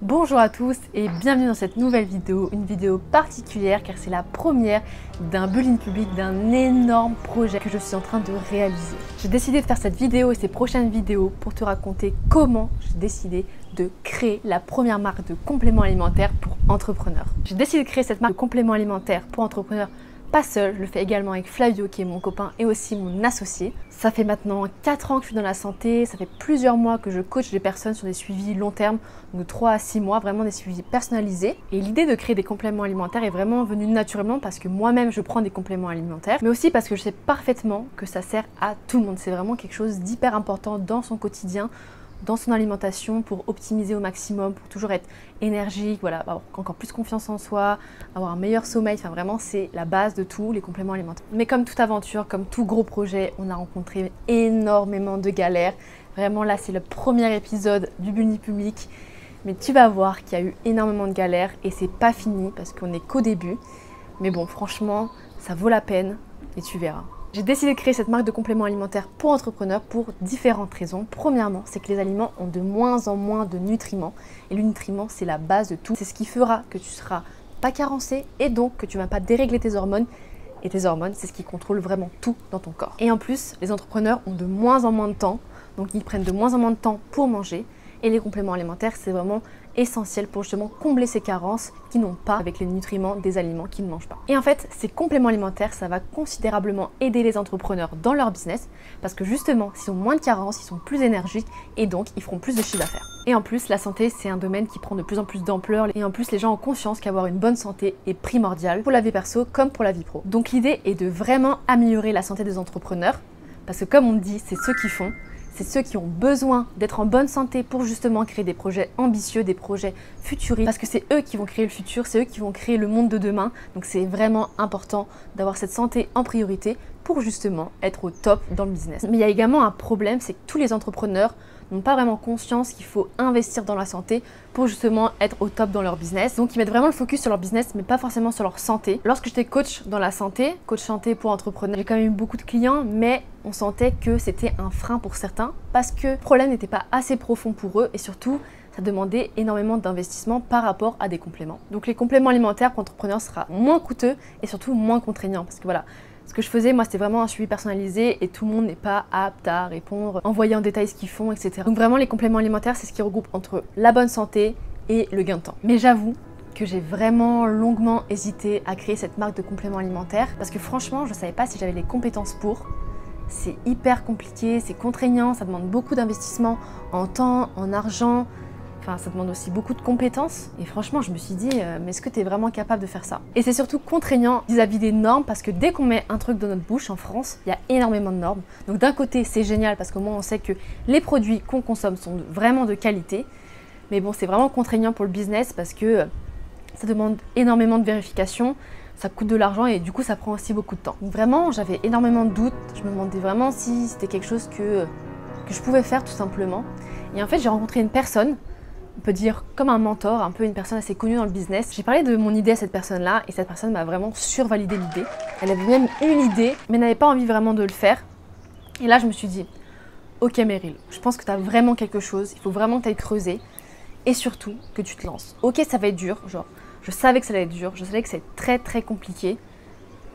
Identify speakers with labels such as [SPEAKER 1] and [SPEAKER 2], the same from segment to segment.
[SPEAKER 1] Bonjour à tous et bienvenue dans cette nouvelle vidéo, une vidéo particulière car c'est la première d'un bulletin public, d'un énorme projet que je suis en train de réaliser. J'ai décidé de faire cette vidéo et ces prochaines vidéos pour te raconter comment j'ai décidé de créer la première marque de compléments alimentaires pour entrepreneurs. J'ai décidé de créer cette marque de compléments alimentaires pour entrepreneurs pas seul, je le fais également avec Flavio qui est mon copain et aussi mon associé. Ça fait maintenant 4 ans que je suis dans la santé, ça fait plusieurs mois que je coach des personnes sur des suivis long terme, donc de 3 à 6 mois, vraiment des suivis personnalisés. Et l'idée de créer des compléments alimentaires est vraiment venue naturellement parce que moi-même je prends des compléments alimentaires, mais aussi parce que je sais parfaitement que ça sert à tout le monde. C'est vraiment quelque chose d'hyper important dans son quotidien, dans son alimentation pour optimiser au maximum, pour toujours être énergique, voilà, avoir encore plus confiance en soi, avoir un meilleur sommeil, enfin vraiment c'est la base de tout, les compléments alimentaires. Mais comme toute aventure, comme tout gros projet, on a rencontré énormément de galères. Vraiment là c'est le premier épisode du bulletin public, mais tu vas voir qu'il y a eu énormément de galères et c'est pas fini parce qu'on n'est qu'au début. Mais bon franchement, ça vaut la peine et tu verras. J'ai décidé de créer cette marque de compléments alimentaires pour entrepreneurs pour différentes raisons. Premièrement, c'est que les aliments ont de moins en moins de nutriments. Et le nutriment, c'est la base de tout. C'est ce qui fera que tu ne seras pas carencé et donc que tu ne vas pas dérégler tes hormones. Et tes hormones, c'est ce qui contrôle vraiment tout dans ton corps. Et en plus, les entrepreneurs ont de moins en moins de temps. Donc ils prennent de moins en moins de temps pour manger. Et les compléments alimentaires, c'est vraiment essentiel pour justement combler ces carences qui n'ont pas avec les nutriments des aliments qu'ils ne mangent pas. Et en fait, ces compléments alimentaires, ça va considérablement aider les entrepreneurs dans leur business parce que justement, s'ils ont moins de carences, ils sont plus énergiques et donc ils feront plus de chiffre d'affaires. Et en plus, la santé, c'est un domaine qui prend de plus en plus d'ampleur et en plus, les gens ont conscience qu'avoir une bonne santé est primordial pour la vie perso comme pour la vie pro. Donc l'idée est de vraiment améliorer la santé des entrepreneurs parce que comme on dit, c'est ceux qui font. C'est ceux qui ont besoin d'être en bonne santé pour justement créer des projets ambitieux, des projets futuristes. Parce que c'est eux qui vont créer le futur, c'est eux qui vont créer le monde de demain. Donc c'est vraiment important d'avoir cette santé en priorité pour justement être au top dans le business. Mais il y a également un problème, c'est que tous les entrepreneurs n'ont pas vraiment conscience qu'il faut investir dans la santé pour justement être au top dans leur business. Donc ils mettent vraiment le focus sur leur business mais pas forcément sur leur santé. Lorsque j'étais coach dans la santé, coach santé pour entrepreneurs, j'ai quand même eu beaucoup de clients mais on sentait que c'était un frein pour certains parce que le problème n'était pas assez profond pour eux et surtout ça demandait énormément d'investissement par rapport à des compléments. Donc les compléments alimentaires pour entrepreneurs sera moins coûteux et surtout moins contraignant parce que voilà, ce que je faisais, moi, c'était vraiment un suivi personnalisé et tout le monde n'est pas apte à répondre, envoyer en détail ce qu'ils font, etc. Donc vraiment, les compléments alimentaires, c'est ce qui regroupe entre la bonne santé et le gain de temps. Mais j'avoue que j'ai vraiment longuement hésité à créer cette marque de compléments alimentaires parce que franchement, je ne savais pas si j'avais les compétences pour. C'est hyper compliqué, c'est contraignant, ça demande beaucoup d'investissement en temps, en argent. Enfin, ça demande aussi beaucoup de compétences et franchement je me suis dit mais est-ce que tu es vraiment capable de faire ça? Et c'est surtout contraignant vis-à-vis des normes parce que dès qu'on met un truc dans notre bouche en France, il y a énormément de normes. Donc d'un côté c'est génial parce qu'au moins on sait que les produits qu'on consomme sont vraiment de qualité, mais bon c'est vraiment contraignant pour le business parce que ça demande énormément de vérification, ça coûte de l'argent et du coup ça prend aussi beaucoup de temps. Donc vraiment j'avais énormément de doutes, je me demandais vraiment si c'était quelque chose que je pouvais faire tout simplement. Et en fait j'ai rencontré une personne, on peut dire comme un mentor, un peu une personne assez connue dans le business. J'ai parlé de mon idée à cette personne-là et cette personne m'a vraiment survalidé l'idée. Elle avait même eu l'idée mais n'avait pas envie vraiment de le faire. Et là je me suis dit, ok Meryl, je pense que tu as vraiment quelque chose, il faut vraiment que tu ailles creuser et surtout que tu te lances. Ok ça va être dur, genre je savais que ça allait être dur, je savais que c'est très très compliqué.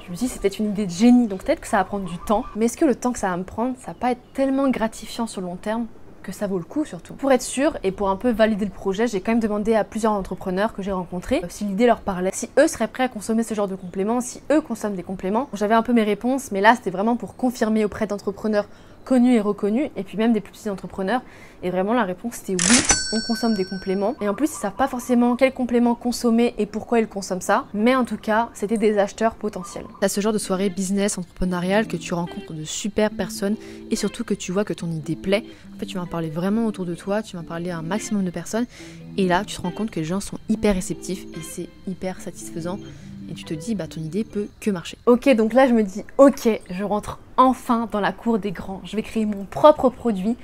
[SPEAKER 1] Je me suis dit c'était une idée de génie donc peut-être que ça va prendre du temps. Mais est-ce que le temps que ça va me prendre, ça va pas être tellement gratifiant sur le long terme que ça vaut le coup surtout. Pour être sûr et pour un peu valider le projet, j'ai quand même demandé à plusieurs entrepreneurs que j'ai rencontrés si l'idée leur parlait, si eux seraient prêts à consommer ce genre de compléments, si eux consomment des compléments. J'avais un peu mes réponses, mais là c'était vraiment pour confirmer auprès d'entrepreneurs connus et reconnus, et puis même des plus petits entrepreneurs. Et vraiment la réponse c'était oui, on consomme des compléments. Et en plus ils savent pas forcément quels compléments consommer et pourquoi ils consomment ça, mais en tout cas c'était des acheteurs potentiels. T'as ce genre de soirée business entrepreneuriale que tu rencontres de super personnes et surtout que tu vois que ton idée plaît. En fait tu vas en parler vraiment autour de toi, tu vas en parler à un maximum de personnes et là tu te rends compte que les gens sont hyper réceptifs et c'est hyper satisfaisant. Et tu te dis, bah ton idée peut que marcher. Ok, donc là je me dis, ok, je rentre enfin dans la cour des grands. Je vais créer mon propre produit.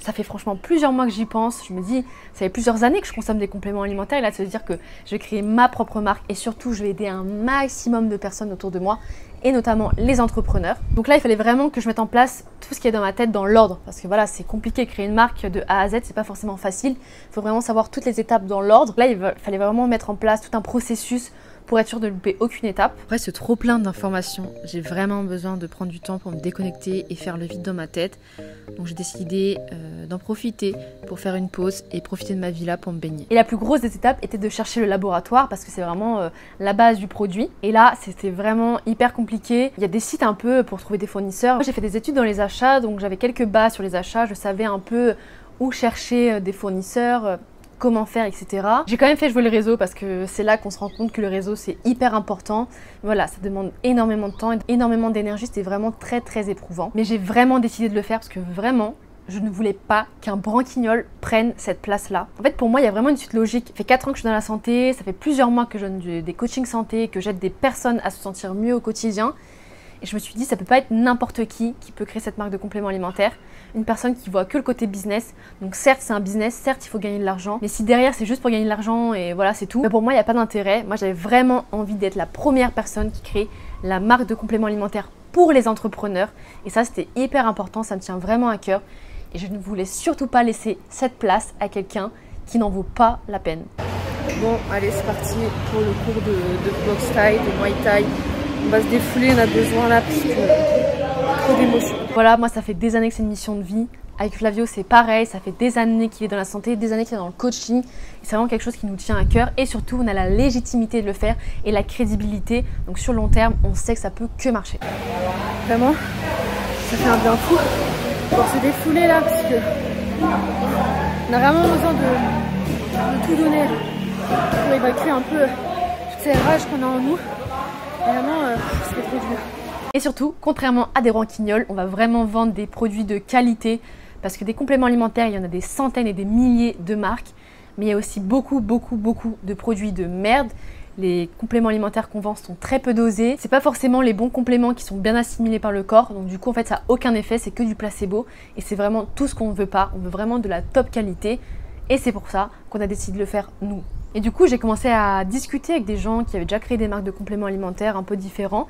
[SPEAKER 1] Ça fait franchement plusieurs mois que j'y pense. Je me dis, ça fait plusieurs années que je consomme des compléments alimentaires. Et là, de se dire que je vais créer ma propre marque et surtout, je vais aider un maximum de personnes autour de moi et notamment les entrepreneurs. Donc là, il fallait vraiment que je mette en place tout ce qui est dans ma tête dans l'ordre. Parce que voilà, c'est compliqué de créer une marque de A à Z, c'est pas forcément facile. Il faut vraiment savoir toutes les étapes dans l'ordre. Là, il fallait vraiment mettre en place tout un processus pour être sûr de ne louper aucune étape. Après ce trop plein d'informations, j'ai vraiment besoin de prendre du temps pour me déconnecter et faire le vide dans ma tête. Donc j'ai décidé d'en profiter pour faire une pause et profiter de ma vie là pour me baigner. Et la plus grosse des étapes était de chercher le laboratoire parce que c'est vraiment la base du produit. Et là, c'était vraiment hyper compliqué. Il y a des sites un peu pour trouver des fournisseurs. Moi, j'ai fait des études dans les achats, donc j'avais quelques bases sur les achats. Je savais un peu où chercher des fournisseurs, comment faire, etc. J'ai quand même fait jouer le réseau parce que c'est là qu'on se rend compte que le réseau c'est hyper important. Voilà, ça demande énormément de temps, énormément d'énergie, c'était vraiment très éprouvant. Mais j'ai vraiment décidé de le faire parce que vraiment, je ne voulais pas qu'un branquignol prenne cette place-là. En fait, pour moi, il y a vraiment une suite logique. Ça fait 4 ans que je suis dans la santé, ça fait plusieurs mois que je donne des coachings santé, que j'aide des personnes à se sentir mieux au quotidien. Et je me suis dit, ça peut pas être n'importe qui peut créer cette marque de compléments alimentaires. Une personne qui voit que le côté business. Donc certes, c'est un business, certes, il faut gagner de l'argent. Mais si derrière, c'est juste pour gagner de l'argent et voilà, c'est tout. Mais pour moi, il n'y a pas d'intérêt. Moi, j'avais vraiment envie d'être la première personne qui crée la marque de compléments alimentaires pour les entrepreneurs. Et ça, c'était hyper important. Ça me tient vraiment à cœur. Et je ne voulais surtout pas laisser cette place à quelqu'un qui n'en vaut pas la peine. Bon, allez, c'est parti pour le cours de boxe thaï, de muay thai. On va se défouler, on a besoin là parce que trop d'émotions. Voilà, moi ça fait des années que c'est une mission de vie. Avec Flavio c'est pareil, ça fait des années qu'il est dans la santé, des années qu'il est dans le coaching. C'est vraiment quelque chose qui nous tient à cœur et surtout on a la légitimité de le faire et la crédibilité. Donc sur le long terme, on sait que ça peut que marcher. Vraiment, ça fait un bien fou pour se défouler là parce que on a vraiment besoin de tout donner pour évacuer un peu toutes ces rages qu'on a en nous. Vraiment, c'est trop dur. Et surtout, contrairement à des branquignols, on va vraiment vendre des produits de qualité parce que des compléments alimentaires, il y en a des centaines et des milliers de marques, mais il y a aussi beaucoup de produits de merde. Les compléments alimentaires qu'on vend sont très peu dosés. C'est pas forcément les bons compléments qui sont bien assimilés par le corps, donc du coup en fait ça n'a aucun effet, c'est que du placebo et c'est vraiment tout ce qu'on ne veut pas. On veut vraiment de la top qualité et c'est pour ça qu'on a décidé de le faire nous. Et du coup, j'ai commencé à discuter avec des gens qui avaient déjà créé des marques de compléments alimentaires un peu différents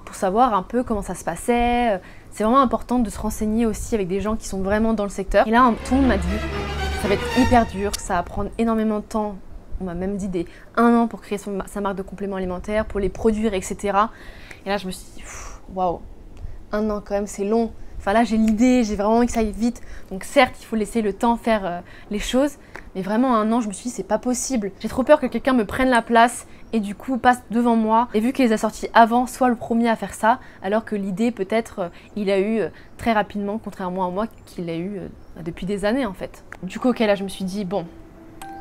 [SPEAKER 1] pour savoir un peu comment ça se passait. C'est vraiment important de se renseigner aussi avec des gens qui sont vraiment dans le secteur. Et là, tout le monde m'a dit, ça va être hyper dur, ça va prendre énormément de temps. On m'a même dit 1 an pour créer sa marque de compléments alimentaires, pour les produire, etc. Et là, je me suis dit, waouh, 1 an quand même, c'est long. Enfin là, j'ai l'idée, j'ai vraiment envie que ça aille vite. Donc certes, il faut laisser le temps faire les choses. Mais vraiment, 1 an, je me suis dit, c'est pas possible. J'ai trop peur que quelqu'un me prenne la place et du coup passe devant moi. Et vu qu'il les a sortis avant, soit le premier à faire ça, alors que l'idée, peut-être, il a eu très rapidement, contrairement à moi, qu'il l'a eu depuis des années en fait. Du coup, ok, là, je me suis dit, bon,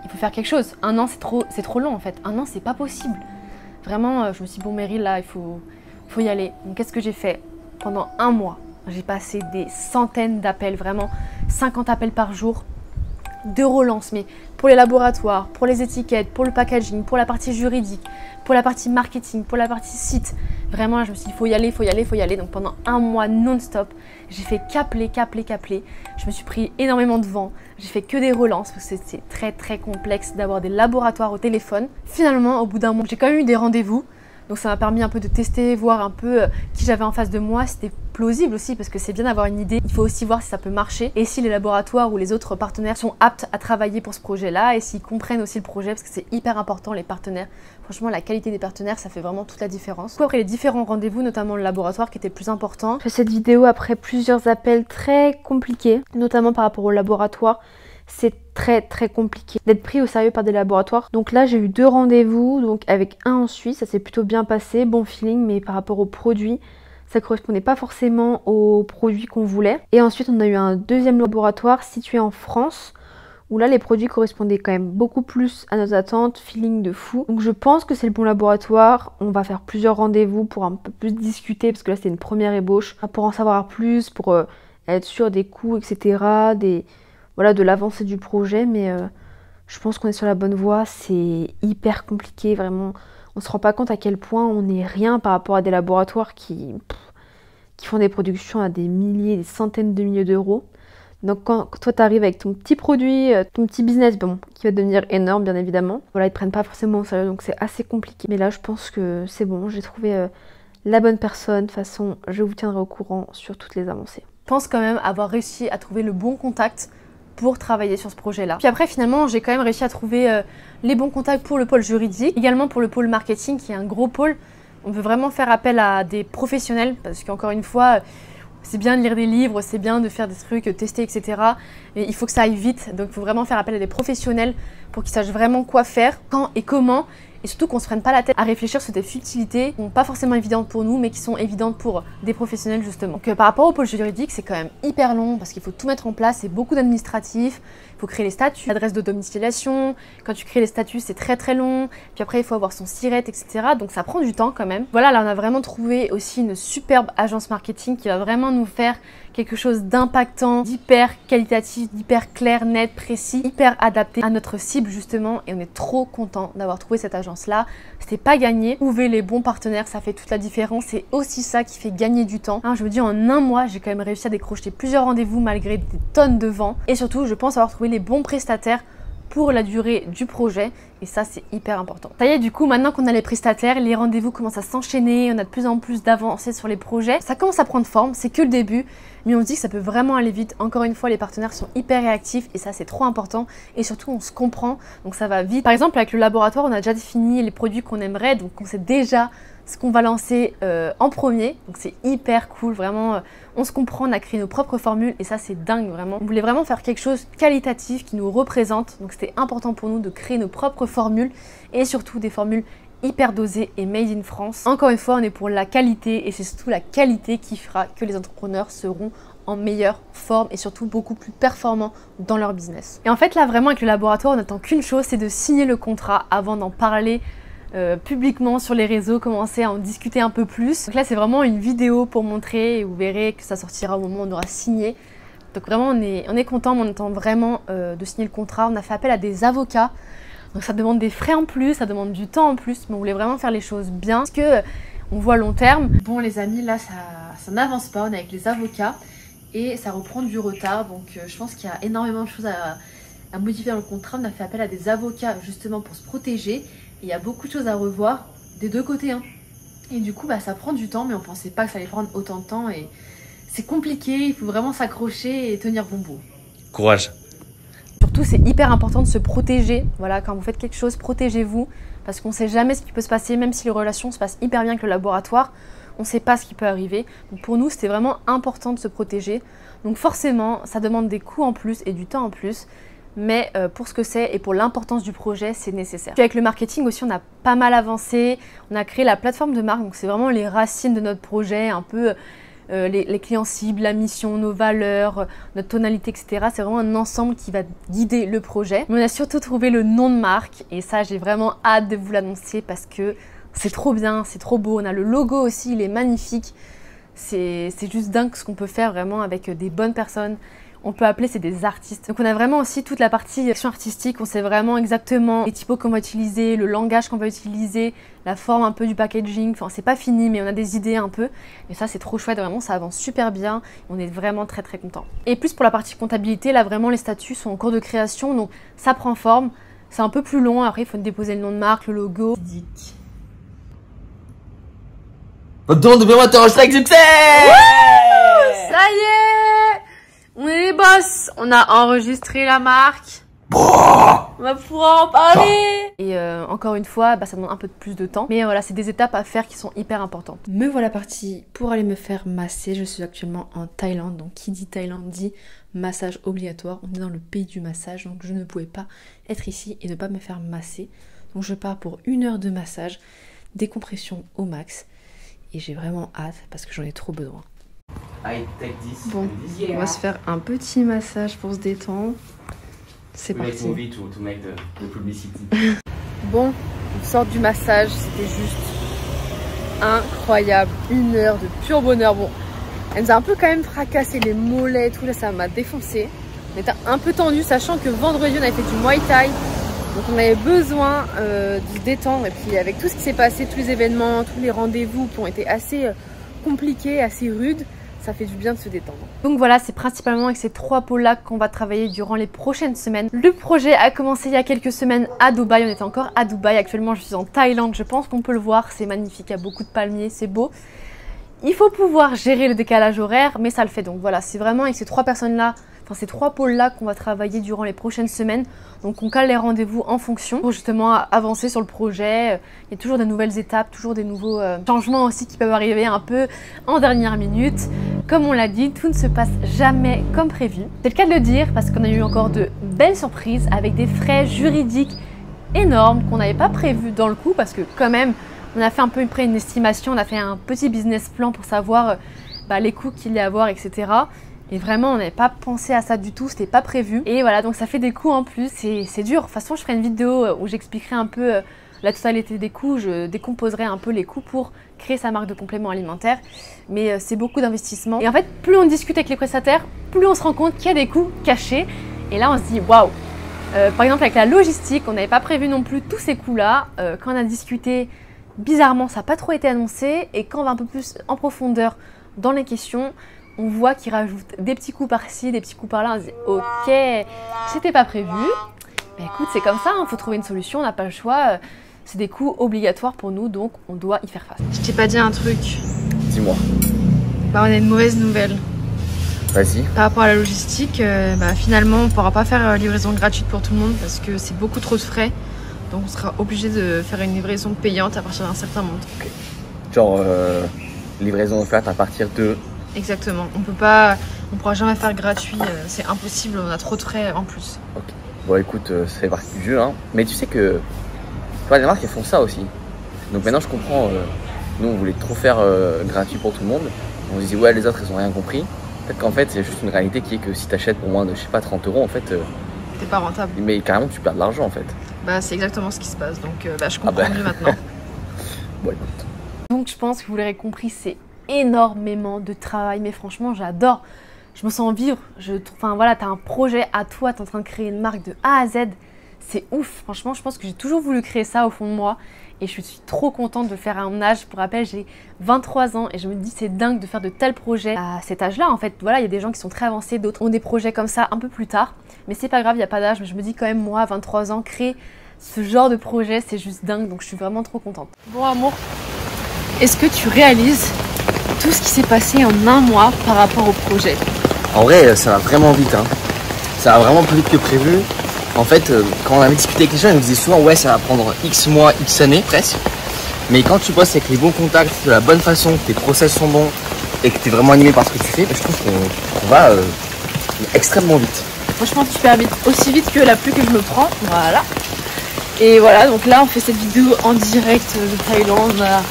[SPEAKER 1] il faut faire quelque chose. 1 an, c'est trop long en fait. 1 an, c'est pas possible. Vraiment, je me suis dit, bon, Meryl, là, il faut y aller. Donc, qu'est-ce que j'ai fait? Pendant 1 mois, j'ai passé des centaines d'appels, vraiment 50 appels par jour, de relance, mais pour les laboratoires, pour les étiquettes, pour le packaging, pour la partie juridique, pour la partie marketing, pour la partie site. Vraiment, là, je me suis dit, il faut y aller. Donc pendant 1 mois non-stop, j'ai fait qu'appeler. Je me suis pris énormément de vent. J'ai fait que des relances parce que c'est très complexe d'avoir des laboratoires au téléphone. Finalement, au bout d'1 mois, j'ai quand même eu des rendez-vous. Donc ça m'a permis un peu de tester, voir un peu qui j'avais en face de moi. C'était plausible aussi parce que c'est bien d'avoir une idée. Il faut aussi voir si ça peut marcher et si les laboratoires ou les autres partenaires sont aptes à travailler pour ce projet-là et s'ils comprennent aussi le projet parce que c'est hyper important les partenaires. Franchement, la qualité des partenaires, ça fait vraiment toute la différence. Après les différents rendez-vous, notamment le laboratoire qui était le plus important. Je fais cette vidéo après plusieurs appels très compliqués, notamment par rapport au laboratoire. C'est très compliqué d'être pris au sérieux par des laboratoires. Donc là, j'ai eu 2 rendez-vous, donc avec un en Suisse, ça s'est plutôt bien passé, bon feeling, mais par rapport aux produits, ça correspondait pas forcément aux produits qu'on voulait. Et ensuite, on a eu un 2e laboratoire situé en France, où là, les produits correspondaient quand même beaucoup plus à nos attentes, feeling de fou. Donc je pense que c'est le bon laboratoire. On va faire plusieurs rendez-vous pour un peu plus discuter, parce que là, c'était une première ébauche, pour en savoir plus, pour être sûr des coûts, etc., voilà, de l'avancée du projet, mais je pense qu'on est sur la bonne voie. C'est hyper compliqué, vraiment. On se rend pas compte à quel point on n'est rien par rapport à des laboratoires qui font des productions à des milliers, des centaines de milliers d'euros. Donc quand toi tu arrives avec ton petit produit, ton petit business, bon, qui va devenir énorme bien évidemment, voilà, ils te prennent pas forcément au sérieux, donc c'est assez compliqué. Mais là je pense que c'est bon, j'ai trouvé la bonne personne. De toute façon, je vous tiendrai au courant sur toutes les avancées. Je pense quand même avoir réussi à trouver le bon contact pour travailler sur ce projet-là. Puis après, finalement, j'ai quand même réussi à trouver les bons contacts pour le pôle juridique, également pour le pôle marketing, qui est un gros pôle. On veut vraiment faire appel à des professionnels, parce qu'encore une fois, c'est bien de lire des livres, c'est bien de faire des trucs, tester, etc. Mais il faut que ça aille vite, donc il faut vraiment faire appel à des professionnels pour qu'ils sachent vraiment quoi faire, quand et comment. Et surtout qu'on ne se prenne pas la tête à réfléchir sur des futilités qui sont pas forcément évidentes pour nous, mais qui sont évidentes pour des professionnels justement. Donc par rapport au pôle juridique, c'est quand même hyper long parce qu'il faut tout mettre en place, c'est beaucoup d'administratifs, il faut créer les statuts, l'adresse de domiciliation, quand tu crées les statuts c'est très long, puis après il faut avoir son SIRET, etc. Donc ça prend du temps quand même. Voilà, là on a vraiment trouvé aussi une superbe agence marketing qui va vraiment nous faire quelque chose d'impactant, d'hyper qualitatif, d'hyper clair, net, précis, hyper adapté à notre cible justement, et on est trop content d'avoir trouvé cette agence-là. C'était pas gagné. Trouver les bons partenaires, ça fait toute la différence. C'est aussi ça qui fait gagner du temps. Hein, je me dis, en un mois, j'ai quand même réussi à décrocher plusieurs rendez-vous malgré des tonnes de vent. Et surtout, je pense avoir trouvé les bons prestataires pour la durée du projet, et ça c'est hyper important. Ça y est, du coup maintenant qu'on a les prestataires, les rendez-vous commencent à s'enchaîner, on a de plus en plus d'avancées sur les projets, ça commence à prendre forme, c'est que le début, mais on se dit que ça peut vraiment aller vite. Encore une fois, les partenaires sont hyper réactifs et ça c'est trop important, et surtout on se comprend, donc ça va vite. Par exemple avec le laboratoire, on a déjà défini les produits qu'on aimerait, donc on sait déjà ce qu'on va lancer en premier, donc c'est hyper cool, vraiment on se comprend, on a créé nos propres formules et ça c'est dingue vraiment. On voulait vraiment faire quelque chose de qualitatif qui nous représente, donc c'était important pour nous de créer nos propres formules et surtout des formules hyper dosées et made in France. Encore une fois, on est pour la qualité et c'est surtout la qualité qui fera que les entrepreneurs seront en meilleure forme et surtout beaucoup plus performants dans leur business. Et en fait là vraiment avec le laboratoire, on n'attend qu'une chose, c'est de signer le contrat avant d'en parler publiquement sur les réseaux, commencer à en discuter un peu plus. Donc là c'est vraiment une vidéo pour montrer et vous verrez que ça sortira au moment où on aura signé. Donc vraiment on est content, mais on attend vraiment de signer le contrat. On a fait appel à des avocats, donc ça demande des frais en plus, ça demande du temps en plus, mais on voulait vraiment faire les choses bien parce que on voit long terme. Bon les amis, là ça n'avance pas, on est avec les avocats et ça reprend du retard, donc je pense qu'il y a énormément de choses à modifier dans le contrat. On a fait appel à des avocats justement pour se protéger. Il y a beaucoup de choses à revoir des deux côtés. Hein. Et du coup, ça prend du temps, mais on pensait pas que ça allait prendre autant de temps. Et c'est compliqué, il faut vraiment s'accrocher et tenir bon bout.
[SPEAKER 2] Courage.
[SPEAKER 1] Surtout, c'est hyper important de se protéger. Voilà, quand vous faites quelque chose, protégez-vous. Parce qu'on ne sait jamais ce qui peut se passer, même si les relations se passent hyper bien avec le laboratoire. On ne sait pas ce qui peut arriver. Donc pour nous, c'était vraiment important de se protéger. Donc forcément, ça demande des coûts en plus et du temps en plus. Mais pour ce que c'est et pour l'importance du projet, c'est nécessaire. Puis avec le marketing aussi, on a pas mal avancé. On a créé la plateforme de marque, donc c'est vraiment les racines de notre projet, un peu les clients cibles, la mission, nos valeurs, notre tonalité, etc. C'est vraiment un ensemble qui va guider le projet. Mais on a surtout trouvé le nom de marque et ça, j'ai vraiment hâte de vous l'annoncer parce que c'est trop bien, c'est trop beau. On a le logo aussi, il est magnifique. C'est juste dingue ce qu'on peut faire vraiment avec des bonnes personnes. On peut appeler, c'est des artistes. Donc on a vraiment aussi toute la partie direction artistique, on sait vraiment exactement les typos qu'on va utiliser, le langage qu'on va utiliser, la forme un peu du packaging. Enfin c'est pas fini mais on a des idées un peu. Et ça c'est trop chouette, vraiment ça avance super bien. On est vraiment très contents. Et plus pour la partie comptabilité, là vraiment les statuts sont en cours de création, donc ça prend forme. C'est un peu plus long, après il faut déposer le nom de marque, le logo.
[SPEAKER 2] Attends, de bien m'interroger avec succès.
[SPEAKER 1] Ça y est, on est les boss. On a enregistré la marque. On va pouvoir en parler. Et encore une fois, ça demande un peu plus de temps. Mais voilà, c'est des étapes à faire qui sont hyper importantes. Me voilà partie pour aller me faire masser. Je suis actuellement en Thaïlande. Donc qui dit Thaïlande dit massage obligatoire. On est dans le pays du massage. Donc je ne pouvais pas être ici et ne pas me faire masser. Donc je pars pour 1 heure de massage. Décompression au max. Et j'ai vraiment hâte parce que j'en ai trop besoin. Bon, on va se faire un petit massage pour se détendre. C'est parti. Bon, on sort du massage, c'était juste incroyable. 1 heure de pur bonheur. Bon, elle nous a un peu quand même fracassé les mollets et tout, là ça m'a défoncé. On était un peu tendu, sachant que vendredi on avait fait du Muay Thai. Donc on avait besoin de se détendre. Et puis avec tout ce qui s'est passé, tous les événements, tous les rendez-vous qui ont été assez compliqués, assez rudes, ça fait du bien de se détendre. Donc voilà, c'est principalement avec ces 3 pôles-là qu'on va travailler durant les prochaines semaines. Le projet a commencé il y a quelques semaines à Dubaï, on était encore à Dubaï, actuellement je suis en Thaïlande, je pense qu'on peut le voir, c'est magnifique, il y a beaucoup de palmiers, c'est beau. Il faut pouvoir gérer le décalage horaire, mais ça le fait. Donc voilà, c'est vraiment avec ces 3 personnes-là, enfin ces 3 pôles-là qu'on va travailler durant les prochaines semaines. Donc on cale les rendez-vous en fonction pour justement avancer sur le projet. Il y a toujours de nouvelles étapes, toujours des nouveaux changements aussi qui peuvent arriver un peu en dernière minute. Comme on l'a dit, tout ne se passe jamais comme prévu. C'est le cas de le dire parce qu'on a eu encore de belles surprises avec des frais juridiques énormes qu'on n'avait pas prévus dans le coup parce que quand même, on a fait un peu une estimation, on a fait un petit business plan pour savoir les coûts qu'il y a à avoir, etc. Et vraiment, on n'avait pas pensé à ça du tout, c'était pas prévu. Et voilà, donc ça fait des coûts en plus, c'est dur. De toute façon, je ferai une vidéo où j'expliquerai un peu la totalité des coûts, je décomposerai un peu les coûts pour créer sa marque de compléments alimentaires. Mais c'est beaucoup d'investissement. Et en fait, plus on discute avec les prestataires, plus on se rend compte qu'il y a des coûts cachés. Et là, on se dit, waouh! Par exemple, avec la logistique, on n'avait pas prévu non plus tous ces coûts-là. Quand on a discuté, bizarrement, ça n'a pas trop été annoncé. Et quand on va un peu plus en profondeur dans les questions, on voit qu'ils rajoutent des petits coups par-ci, des petits coups par-là. On se dit, ok, c'était pas prévu. Mais écoute, c'est comme ça, il faut trouver une solution, on n'a pas le choix. C'est des coûts obligatoires pour nous, donc on doit y faire face.
[SPEAKER 3] Je t'ai pas dit un truc.
[SPEAKER 2] Dis-moi.
[SPEAKER 3] On a une mauvaise nouvelle.
[SPEAKER 2] Vas-y.
[SPEAKER 3] Par rapport à la logistique, finalement, on ne pourra pas faire livraison gratuite pour tout le monde parce que c'est beaucoup trop de frais. Donc on sera obligé de faire une livraison payante à partir d'un certain montant.
[SPEAKER 2] Okay. Genre, livraison offerte à partir de...
[SPEAKER 3] Exactement. On pourra jamais faire gratuit, c'est impossible, on a trop de frais en plus.
[SPEAKER 2] Ok. Bon écoute, ça fait partie du jeu, hein. Mais tu sais que les marques elles font ça aussi. Donc maintenant je comprends, nous on voulait trop faire gratuit pour tout le monde. On se disait ouais les autres ils ont rien compris. Peut-être qu'en fait c'est juste une réalité qui est que si tu achètes pour moins de je sais pas 30 € en fait...
[SPEAKER 3] T'es pas rentable.
[SPEAKER 2] Mais carrément tu perds de l'argent en fait.
[SPEAKER 3] C'est exactement ce qui se passe, donc je comprends mieux maintenant.
[SPEAKER 2] Bon écoute.
[SPEAKER 1] Donc je pense que vous l'aurez compris, c'est énormément de travail, mais franchement j'adore. Je me sens vivre, enfin voilà, t'as un projet à toi, t'es en train de créer une marque de A à Z, c'est ouf. Franchement, je pense que j'ai toujours voulu créer ça au fond de moi et je suis trop contente de le faire à mon âge. Pour rappel, j'ai 23 ans et je me dis c'est dingue de faire de tels projets à cet âge-là. En fait, voilà, il y a des gens qui sont très avancés, d'autres ont des projets comme ça un peu plus tard, mais c'est pas grave, il n'y a pas d'âge. Mais je me dis quand même, moi, à 23 ans, créer ce genre de projet, c'est juste dingue, donc je suis vraiment trop contente.
[SPEAKER 3] Bon amour, est-ce que tu réalises tout ce qui s'est passé en un mois par rapport au projet?
[SPEAKER 2] En vrai, ça va vraiment vite, hein. Ça va vraiment plus vite que prévu. En fait, quand on avait discuté avec les gens, ils nous disaient souvent ouais, ça va prendre X mois, X années presque. Mais quand tu bosses avec les bons contacts, de la bonne façon, que tes process sont bons et que tu es vraiment animé par ce que tu fais, je trouve qu'on va extrêmement vite.
[SPEAKER 3] Franchement, super vite. Aussi vite que la pluie que je me prends. Voilà. Et voilà, donc là, on fait cette vidéo en direct de Thaïlande à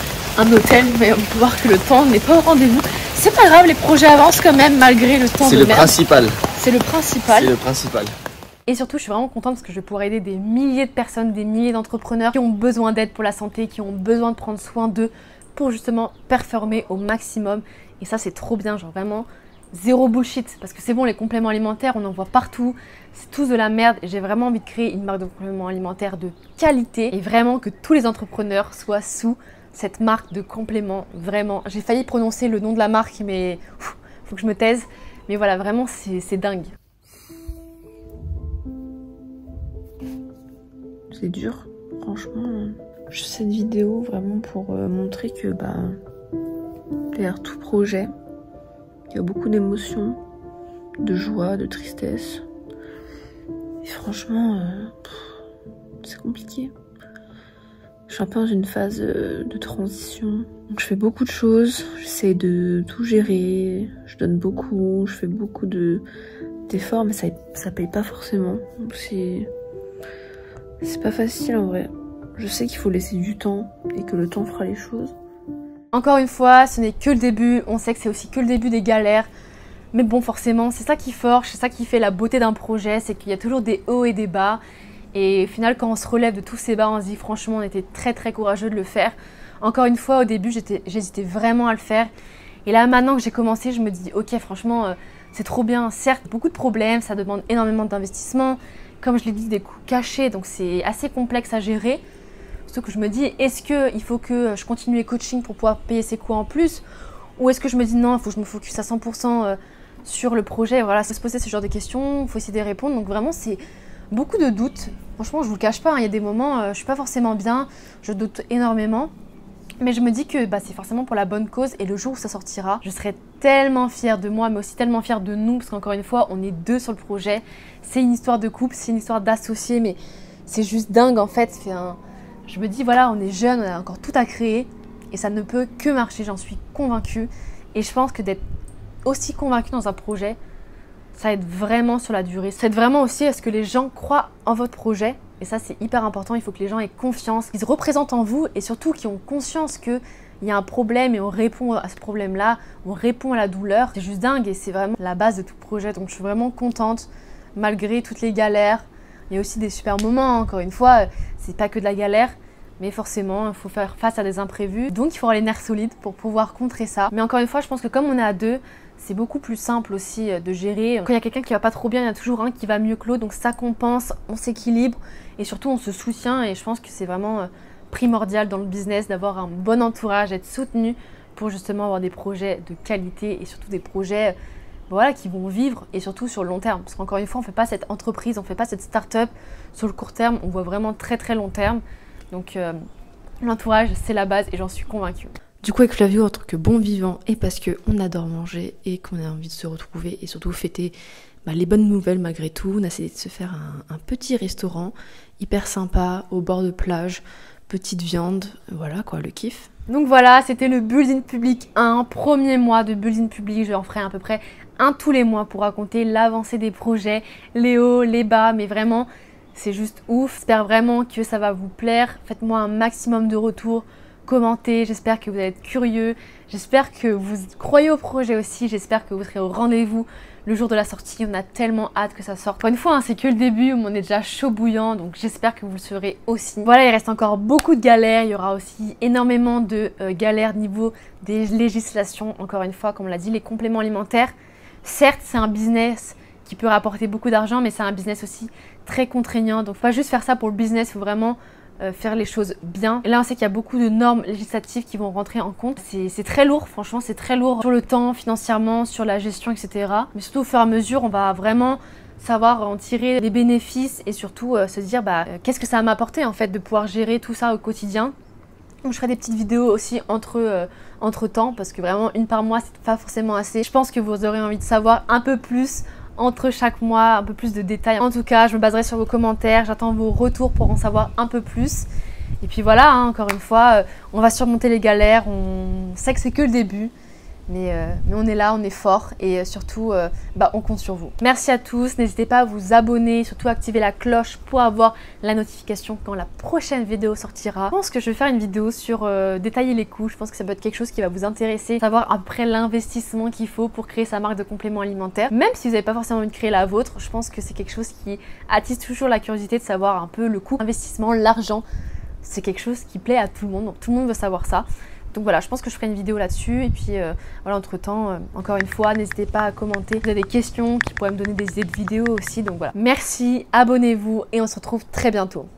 [SPEAKER 3] un hôtel, mais on peut voir que le temps n'est pas au rendez-vous. C'est pas grave, les projets avancent quand même malgré le temps de merde.
[SPEAKER 2] C'est le principal.
[SPEAKER 3] C'est le principal.
[SPEAKER 2] C'est le principal.
[SPEAKER 1] Et surtout, je suis vraiment contente parce que je vais pouvoir aider des milliers de personnes, des milliers d'entrepreneurs qui ont besoin d'aide pour la santé, qui ont besoin de prendre soin d'eux pour justement performer au maximum. Et ça, c'est trop bien, genre vraiment zéro bullshit. Parce que c'est bon, les compléments alimentaires, on en voit partout. C'est tous de la merde. Et j'ai vraiment envie de créer une marque de compléments alimentaires de qualité et vraiment que tous les entrepreneurs soient sous cette marque de compléments, vraiment. J'ai failli prononcer le nom de la marque, mais faut que je me taise. Mais voilà, vraiment, c'est dingue.
[SPEAKER 3] C'est dur, franchement. Je fais cette vidéo vraiment pour montrer que derrière tout projet, il y a beaucoup d'émotions, de joie, de tristesse. Et franchement, c'est compliqué. Je suis un peu dans une phase de transition. Donc je fais beaucoup de choses, j'essaie de tout gérer, je donne beaucoup, je fais beaucoup d'efforts, mais ça paye pas forcément. Donc c'est pas facile en vrai. Je sais qu'il faut laisser du temps et que le temps fera les choses.
[SPEAKER 1] Encore une fois, ce n'est que le début, on sait que c'est aussi que le début des galères. Mais bon, forcément, c'est ça qui forge, c'est ça qui fait la beauté d'un projet, c'est qu'il y a toujours des hauts et des bas. Et au final, quand on se relève de tous ces bas, on se dit franchement, on était très très courageux de le faire. Encore une fois, au début, j'hésitais vraiment à le faire. Et là, maintenant que j'ai commencé, je me dis ok, franchement, c'est trop bien. Certes, beaucoup de problèmes, ça demande énormément d'investissement. Comme je l'ai dit, des coûts cachés, donc c'est assez complexe à gérer. Surtout que je me dis, est-ce qu'il faut que je continue les coachings pour pouvoir payer ces coûts en plus? Ou est-ce que je me dis non, il faut que je me focus à 100% sur le projet. Voilà, c'est se poser ce genre de questions, il faut essayer de répondre. Donc vraiment, c'est beaucoup de doutes. Franchement, je vous le cache pas, hein, il y a des moments, je suis pas forcément bien, je doute énormément. Mais je me dis que c'est forcément pour la bonne cause et le jour où ça sortira, je serai tellement fière de moi, mais aussi tellement fière de nous, parce qu'encore une fois, on est 2 sur le projet. C'est une histoire de couple, c'est une histoire d'associés, mais c'est juste dingue en fait. Je me dis voilà, on est jeunes, on a encore tout à créer et ça ne peut que marcher, j'en suis convaincue. Et je pense que d'être aussi convaincue dans un projet, ça aide vraiment sur la durée. Ça aide vraiment aussi à ce que les gens croient en votre projet. Et ça, c'est hyper important. Il faut que les gens aient confiance, qu'ils se représentent en vous et surtout qu'ils ont conscience qu'il y a un problème et on répond à ce problème-là, on répond à la douleur. C'est juste dingue et c'est vraiment la base de tout projet. Donc, je suis vraiment contente malgré toutes les galères. Il y a aussi des super moments. Encore une fois, c'est pas que de la galère. Mais forcément, il faut faire face à des imprévus. Donc, il faut avoir les nerfs solides pour pouvoir contrer ça. Mais encore une fois, je pense que comme on est à 2, c'est beaucoup plus simple aussi de gérer. Quand il y a quelqu'un qui va pas trop bien, il y a toujours un qui va mieux que l'autre. Donc ça compense, on s'équilibre et surtout on se soutient. Et je pense que c'est vraiment primordial dans le business d'avoir un bon entourage, être soutenu pour justement avoir des projets de qualité et surtout des projets qui vont vivre et surtout sur le long terme. Parce qu'encore une fois, on ne fait pas cette entreprise, on ne fait pas cette start-up sur le court terme. On voit vraiment très très long terme. Donc l'entourage, c'est la base et j'en suis convaincue. Du coup avec Flavio, en tant que bon vivant et parce qu'on adore manger et qu'on a envie de se retrouver et surtout fêter les bonnes nouvelles malgré tout, on a essayé de se faire un petit restaurant hyper sympa au bord de plage, petite viande, voilà quoi, le kiff. Donc voilà, c'était le Building Public 1, premier mois de Building Public, je en ferai à peu près un tous les mois pour raconter l'avancée des projets, les hauts, les bas, mais vraiment c'est juste ouf. J'espère vraiment que ça va vous plaire, faites-moi un maximum de retours. Commentez, j'espère que vous allez être curieux, j'espère que vous croyez au projet aussi, j'espère que vous serez au rendez-vous le jour de la sortie, on a tellement hâte que ça sorte. Encore une fois, hein, c'est que le début, on est déjà chaud bouillant, donc j'espère que vous le serez aussi. Voilà, il reste encore beaucoup de galères, il y aura aussi énormément de galères niveau des législations, encore une fois, comme on l'a dit, les compléments alimentaires. Certes, c'est un business qui peut rapporter beaucoup d'argent, mais c'est un business aussi très contraignant, donc faut pas juste faire ça pour le business, il faut vraiment faire les choses bien. Et là, on sait qu'il y a beaucoup de normes législatives qui vont rentrer en compte. C'est très lourd, franchement, c'est très lourd sur le temps, financièrement, sur la gestion, etc. Mais surtout, au fur et à mesure, on va vraiment savoir en tirer les bénéfices et surtout se dire qu'est-ce que ça va m'apporter en fait de pouvoir gérer tout ça au quotidien. Donc, je ferai des petites vidéos aussi entre temps parce que vraiment, une par mois, c'est pas forcément assez. Je pense que vous aurez envie de savoir un peu plus entre chaque mois, un peu plus de détails. En tout cas, je me baserai sur vos commentaires, j'attends vos retours pour en savoir un peu plus. Et puis voilà, hein, encore une fois, on va surmonter les galères, on sait que c'est que le début. Mais on est là, on est fort et surtout, on compte sur vous. Merci à tous, n'hésitez pas à vous abonner, surtout à activer la cloche pour avoir la notification quand la prochaine vidéo sortira. Je pense que je vais faire une vidéo sur détailler les coûts, je pense que ça peut être quelque chose qui va vous intéresser, savoir après l'investissement qu'il faut pour créer sa marque de compléments alimentaires. Même si vous n'avez pas forcément envie de créer la vôtre, je pense que c'est quelque chose qui attise toujours la curiosité de savoir un peu le coût, l'investissement, l'argent. C'est quelque chose qui plaît à tout le monde, donc tout le monde veut savoir ça. Donc voilà, je pense que je ferai une vidéo là-dessus. Et puis voilà, entre temps, encore une fois, n'hésitez pas à commenter. Si vous avez des questions qui pourraient me donner des idées de vidéos aussi. Donc voilà, merci, abonnez-vous et on se retrouve très bientôt.